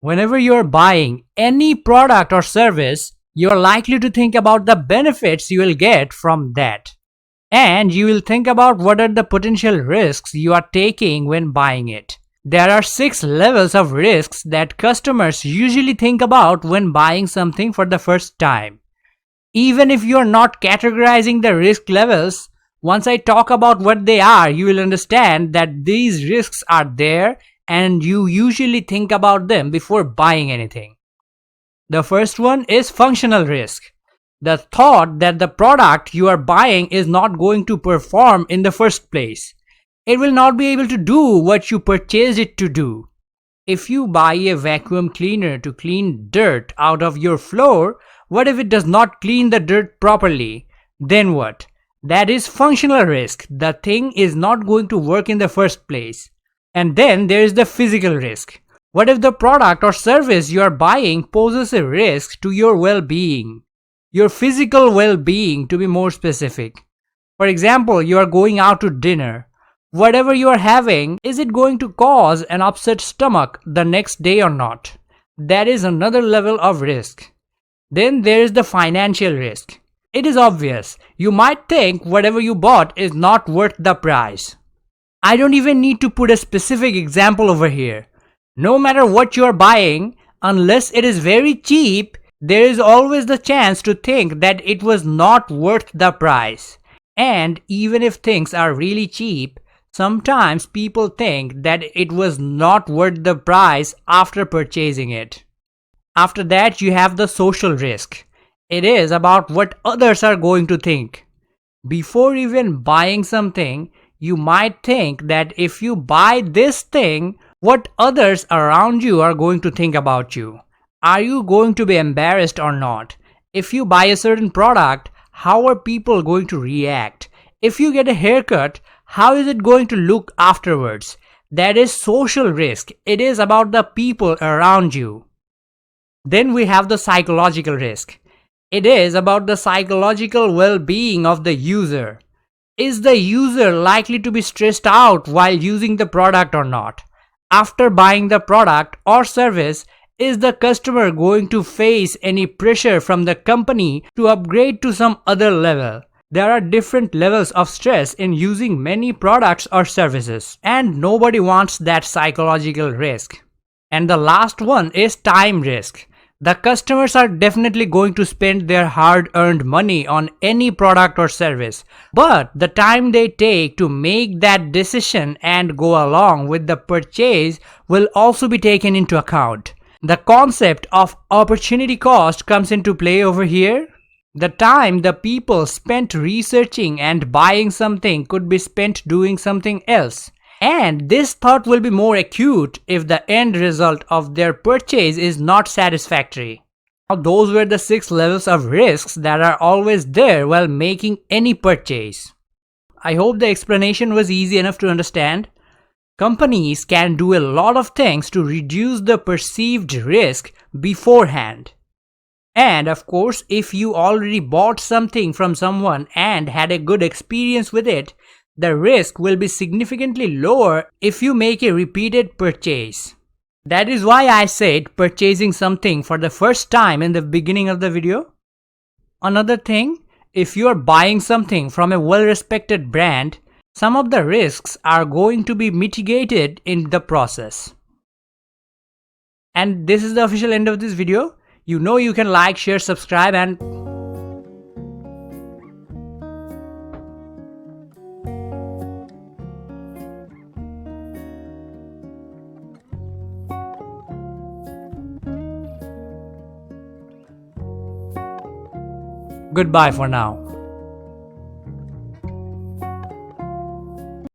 Whenever you're buying any product or service, you're likely to think about the benefits you will get from that. And you will think about what are the potential risks you are taking when buying it. There are 6 levels of risks that customers usually think about when buying something for the first time. Even if you are not categorizing the risk levels, once I talk about what they are, you will understand that these risks are there and you usually think about them before buying anything. The first one is functional risk. The thought that the product you are buying is not going to perform in the first place. It will not be able to do what you purchased it to do. If you buy a vacuum cleaner to clean dirt out of your floor, what if it does not clean the dirt properly? Then what? That is functional risk. The thing is not going to work in the first place. And then there is the physical risk. What if the product or service you are buying poses a risk to your well-being? Your physical well-being, to be more specific. For example, you are going out to dinner. Whatever you are having, is it going to cause an upset stomach the next day or not? That is another level of risk. Then there is the financial risk. It is obvious. You might think whatever you bought is not worth the price. I don't even need to put a specific example over here. No matter what you are buying, unless it is very cheap, there is always the chance to think that it was not worth the price. And even if things are really cheap, sometimes people think that it was not worth the price after purchasing it. After that, you have the social risk. It is about what others are going to think. Before even buying something, you might think that if you buy this thing, what others around you are going to think about you. Are you going to be embarrassed or not? If you buy a certain product, how are people going to react? If you get a haircut, how is it going to look afterwards? That is social risk. It is about the people around you. Then we have the psychological risk. It is about the psychological well-being of the user. Is the user likely to be stressed out while using the product or not? After buying the product or service, is the customer going to face any pressure from the company to upgrade to some other level? There are different levels of stress in using many products or services, and nobody wants that psychological risk. And the last one is time risk. The customers are definitely going to spend their hard-earned money on any product or service, but the time they take to make that decision and go along with the purchase will also be taken into account. The concept of opportunity cost comes into play over here. The time the people spent researching and buying something could be spent doing something else. And this thought will be more acute if the end result of their purchase is not satisfactory. Now, those were the 6 levels of risks that are always there while making any purchase. I hope the explanation was easy enough to understand. Companies can do a lot of things to reduce the perceived risk beforehand. And of course, if you already bought something from someone and had a good experience with it, the risk will be significantly lower if you make a repeated purchase. That is why I said purchasing something for the first time in the beginning of the video. Another thing, if you are buying something from a well-respected brand, some of the risks are going to be mitigated in the process. And this is the official end of this video. You know you can like, share, subscribe, and goodbye for now.